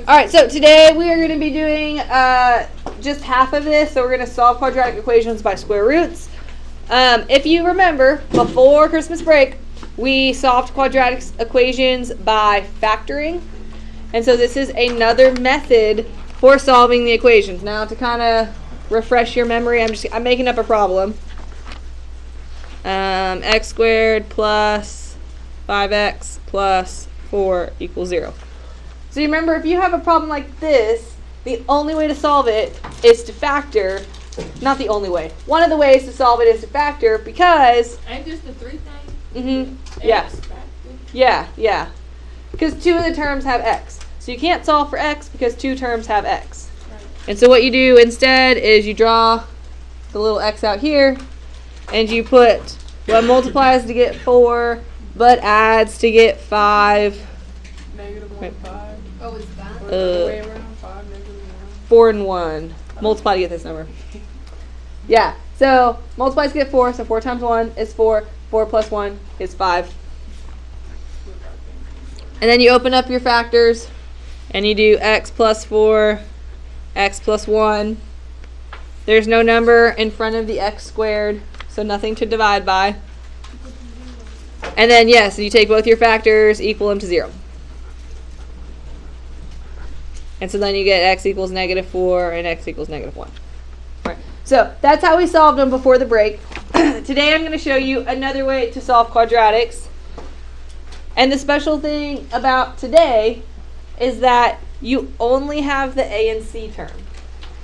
All right, so today we are going to be doing just half of this. So we're going to solve quadratic equations by square roots. If you remember, before Christmas break, we solved quadratic equations by factoring. And so this is another method for solving the equations. Now to kind of refresh your memory, I'm making up a problem. X squared plus 5x plus 4 equals 0. So you remember, if you have a problem like this, the only way to solve it is to factor. Not the only way. One of the ways to solve it is to factor, because... Ain't just the 3 thing? Mm-hmm. Yeah. Yeah. Because 2 of the terms have x. So you can't solve for x because 2 terms have x. Right. And so what you do instead is you draw the little x out here, and you put what multiplies to get 4, but adds to get 5. Negative 1, 5. Oh, it's that? Way around 5, negative 1. 4 and 1. Multiply to get this number. Yeah. So multiply to get 4. So 4 times 1 is 4. 4 plus 1 is 5. And then you open up your factors, and you do x plus 4, x plus 1. There's no number in front of the x squared, so nothing to divide by. And then, yes, you take both your factors, equal them to 0. And so then you get x equals negative 4 and x equals negative 1. All right. So that's how we solved them before the break. Today I'm going to show you another way to solve quadratics. And the special thing about today is that you only have the a and c term,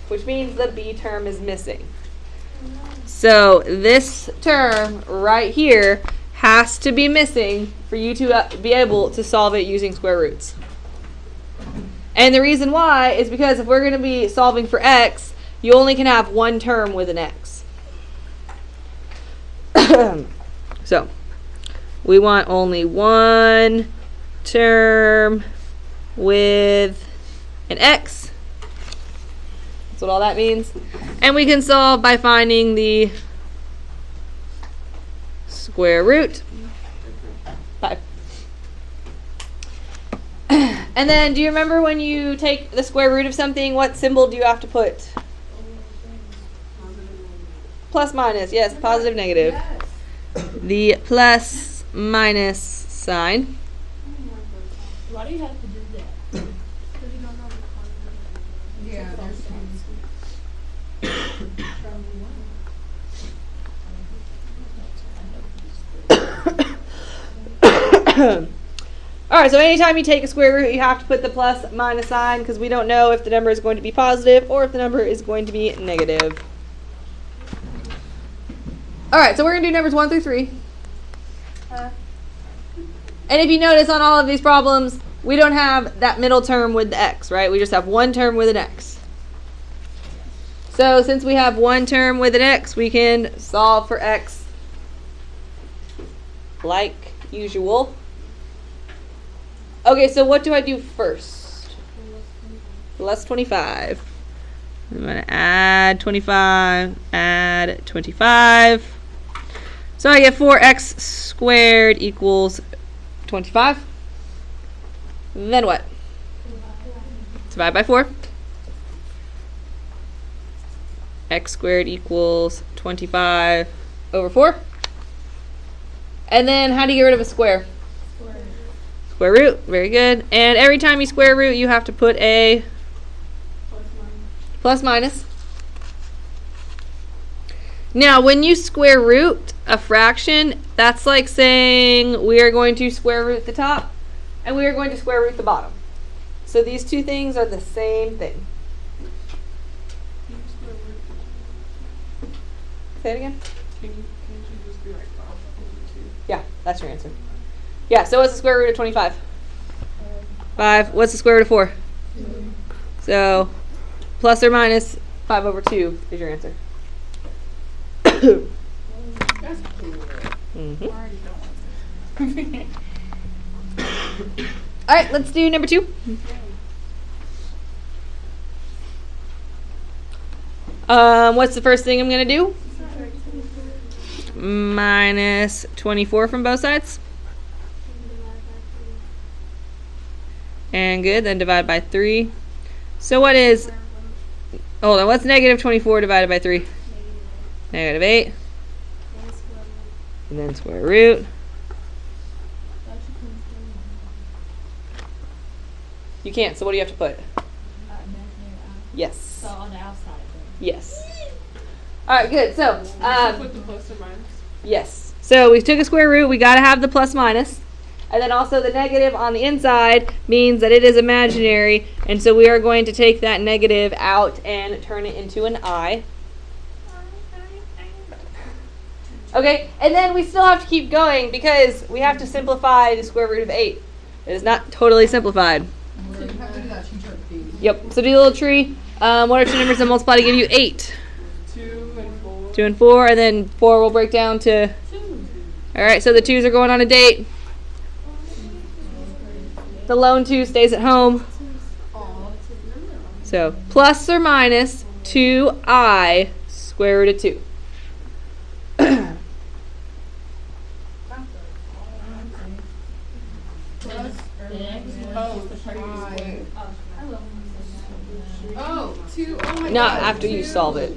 which means the b term is missing. So this term right here has to be missing for you to be able to solve it using square roots. And the reason why is because if we're going to be solving for x, you only can have one term with an x. So we want only one term with an x. That's what all that means. And we can solve by finding the square root. 5. And then, do you remember when you take the square root of something, what symbol do you have to put? Plus minus, yes, positive, negative. Yes. The plus minus sign. Why do you have to do that? Because you don't know the Yeah, all right, so anytime you take a square root, you have to put the plus minus sign, because we don't know if the number is going to be positive or if the number is going to be negative. All right, so we're going to do numbers 1 through 3. And if you notice on all of these problems, we don't have that middle term with the x, right? We just have one term with an x. So since we have one term with an x, we can solve for x like usual. Okay, so what do I do first? Plus 25. I'm going to add 25, add 25. So I get 4x squared equals 25. Then what? Divide by 4. X squared equals 25 over 4. And then how do you get rid of a square? Square root. Very good. And every time you square root, you have to put a plus minus. Now, when you square root a fraction, that's like saying we are going to square root the top and we are going to square root the bottom. So these two things are the same thing. Say it again. Can't you just be like 5 over 2? Yeah, that's your answer. Yeah, so what's the square root of 25? 5. What's the square root of 4? 2. So plus or minus 5 over 2 is your answer. That's cool. Mm-hmm. I already know. All right, let's do number 2. What's the first thing I'm going to do? Minus 24 from both sides. And good. Then divide by 3. So what is, hold on, what's negative 24 divided by 3? Negative 8. And then square root. You can't, so what do you have to put? Yes. So on the outside. Yes. All right, good. So, Put the plus or minus. yes. So we took a square root. We got to have the plus minus. And then also the negative on the inside means that it is imaginary. And so we are going to take that negative out and turn it into an I. Okay, and then we still have to keep going because we have to simplify the square root of 8. It is not totally simplified. Yep, so do a little tree. What are 2 numbers that multiply to give you 8? 2 and 4. 2 and 4, and then 4 will break down to 2. Alright, so the 2's are going on a date. The lone 2 stays at home. So, plus or minus 2i square root of 2. Oh, 2. Oh my Not God. after you solve it.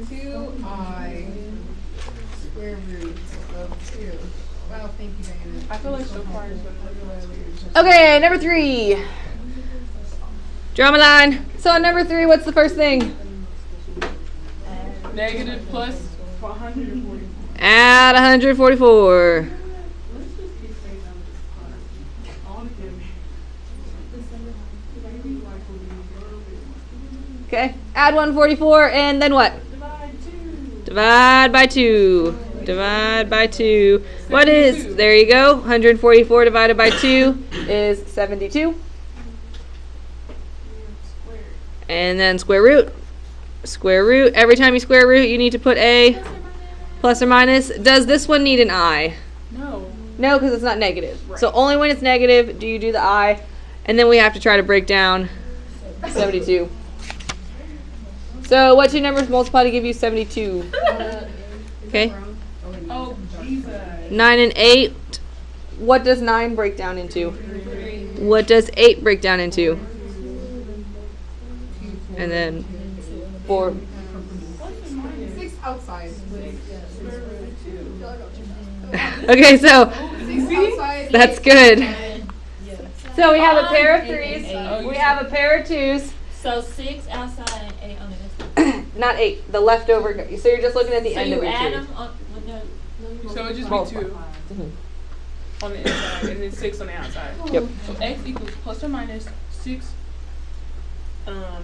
2i square root of 2. Wow, thank you, Diana. I feel like so far is what Okay, number 3. Draw my line. So on number 3, what's the first thing? negative plus 140. Add 144. Okay, add 144, and then what? Divide by 2. Divide by 2. What is, there you go, 144 divided by 2 is 72. And then square root. Square root. Every time you square root, you need to put a plus or minus. Does this one need an I? No. No, because it's not negative. So only when it's negative do you do the I. And then we have to try to break down 72. So what 2 numbers multiply to give you 72? Okay. Oh, Jesus. 9 and 8. What does 9 break down into? What does 8 break down into? And then 4. 6 outside. Okay, so 6 outside. that's good. So we have a pair of 3s. We have a pair of 2s. So 6 outside and 8 on the inside. Not 8. The leftover. So you're just looking at the So end you of each add tree. them on with the. So it just Multiply. be 2 on the inside and then 6 on the outside. Yep. So x equals plus or minus 6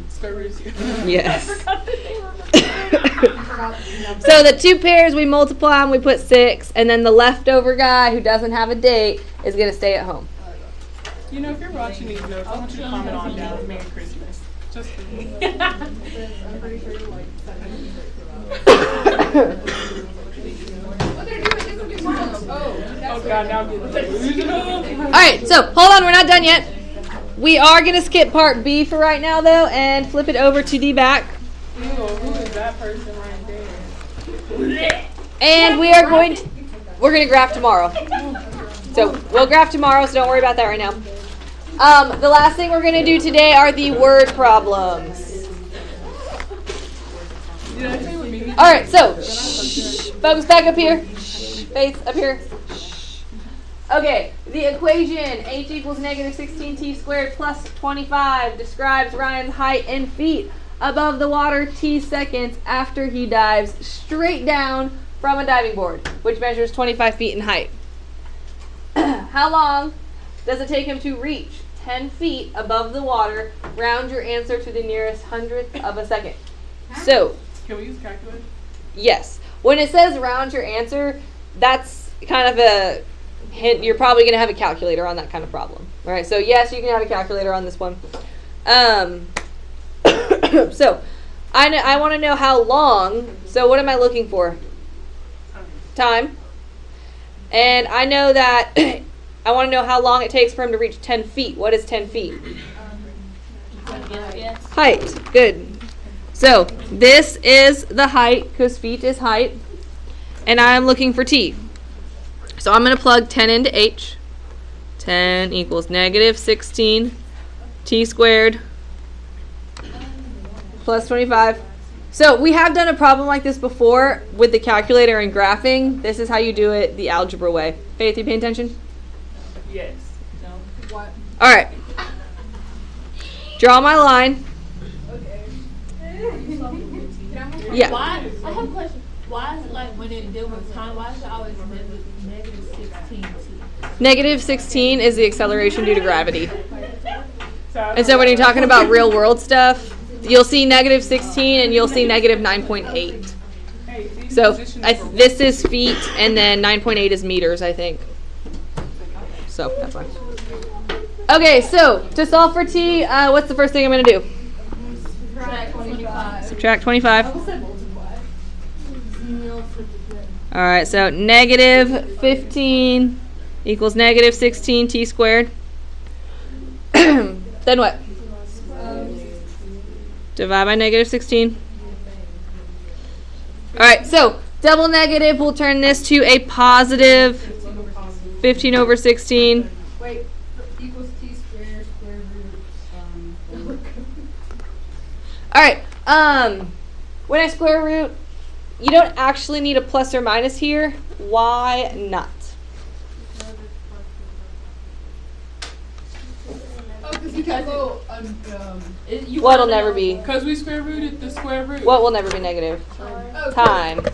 square root of 2. Yes. So the 2 pairs we multiply and we put 6, and then the leftover guy who doesn't have a date is going to stay at home. You know, if you're watching these notes, I want you to comment on down Merry Christmas. Just for me. I'm pretty sure you're like 7. What they're doing is Oh God, now I'm getting delusional. All right, so hold on, we're not done yet. We are going to skip part B for right now, though, and flip it over to the back. Ew, who is that person right there? And we are going to, we're going to graph tomorrow. So we'll graph tomorrow, so don't worry about that right now. The last thing we're going to do today are the word problems. Did I tell you what Mimi? All right, so focus back up here. Face up here. Okay, the equation h equals negative 16t squared plus 25 describes Ryan's height in feet above the water t seconds after he dives straight down from a diving board, which measures 25 feet in height. How long does it take him to reach 10 feet above the water? Round your answer to the nearest hundredth of a second. So, Can we use a calculator? yes. When it says round your answer, that's kind of a hint. You're probably going to have a calculator on that kind of problem. All right, so yes, you can have a calculator on this one. So, I want to know how long. So what am I looking for? Time. And I know that I want to know how long it takes for him to reach 10 feet. What is 10 feet? Yes. Height. Good. So this is the height because feet is height. And I'm looking for t. So I'm going to plug 10 into h. 10 equals negative 16 t squared plus 25. So we have done a problem like this before with the calculator and graphing. This is how you do it the algebra way. Faith, you paying attention? Yes. No. What? All right. Draw my line. Okay. Yeah. Why? I have a question. Why is it like when it deals with time? Why is it always negative 16 too? Negative 16 is the acceleration due to gravity. So And so when you're talking about real world stuff, you'll see negative 16 and you'll see negative 9.8. So this is feet and then 9.8 is meters, I think. So that's fine. Okay, so to solve for t, what's the first thing I'm going to do? Subtract 25. Subtract 25. All right, so negative 15 equals negative 16 t squared. Then what? Divide by negative 16. All right, so double negative will turn this to a positive 15 over 16. Wait, equals t squared square root. All right, when I square root, you don't actually need a plus or minus here. Why not? Oh, because you can go What'll never be? because we square rooted the square root. What will never be negative? okay. Time.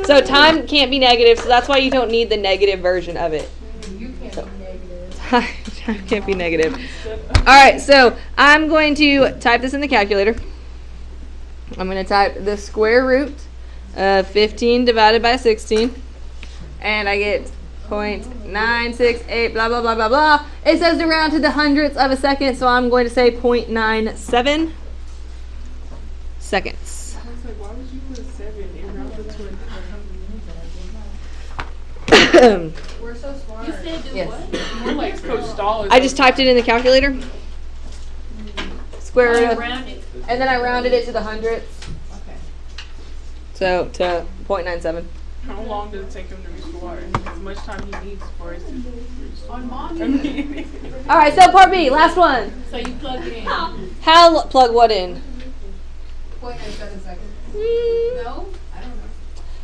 So time can't be negative, so that's why you don't need the negative version of it. You can't be negative. Time can't be negative. All right, so I'm going to type this in the calculator. I'm going to type the square root of 15 divided by 16, and I get 0.968, blah, blah, blah, blah, blah. It says to round to the hundredths of a second, so I'm going to say 0.97 seconds. I was like, why would you put 7 and round it to We're so smart. You said do Yes. what? We're like Coach Stahl. I just typed it in the calculator. Square root of, Round it. and then I rounded it to the hundredths. Okay. So to 0.97. How long does it take him to reach the water? As much time he needs for it to reach the On mom. water. All right, so part B, last one. So you plug it in. How plug what in? 0.97 seconds. Hmm. No? I don't know.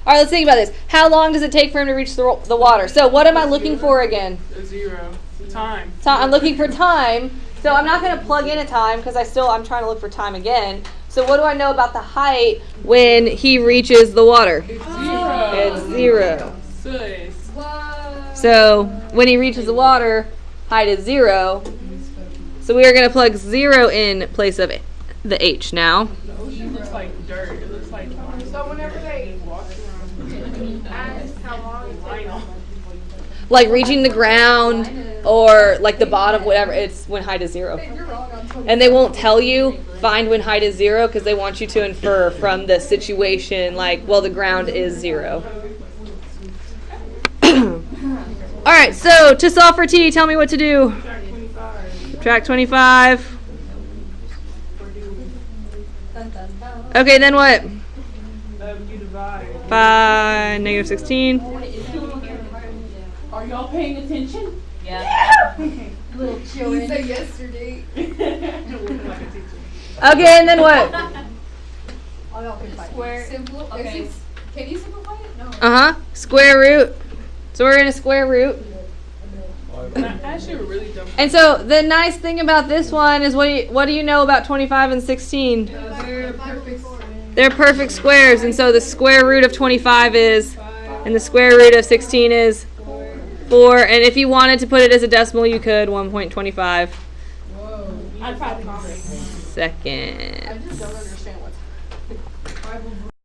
All right, let's think about this. How long does it take for him to reach the water? So what am I looking for again? A 0. Time. I'm looking for time. So I'm not going to plug in a time because I'm trying to look for time again. So what do I know about the height when he reaches the water? It's 0. It's 0. Sis. What? So when he reaches the water, height is 0. So we are going to plug 0 in place of the h now. The ocean looks like dirt. It looks like So whenever they walks around. ask how long it's Vinyl. Like reaching the ground or like the bottom, whatever, it's when height is 0. you're wrong on something. And they won't tell you find when height is 0 because they want you to infer from the situation like, well, the ground is 0. All right, so to solve for t, tell me what to do. Subtract 25. Okay, then what? You divide. By negative 16. Are y'all paying attention? Little children. You said yesterday. Like a teacher. Okay, and then what? All y'all can fight. Square. Simple. Okay. Can you simplify it? No. Uh-huh. Square root. So we're going to square root. Actually, a really dumb. And so the nice thing about this one is what do you know about 25 and 16? They're perfect. They're perfect squares, and so the square root of 25 is, and the square root of 16 is 4. And if you wanted to put it as a decimal, you could 1.25 Whoa. I'd probably call it. second. I just don't understand what's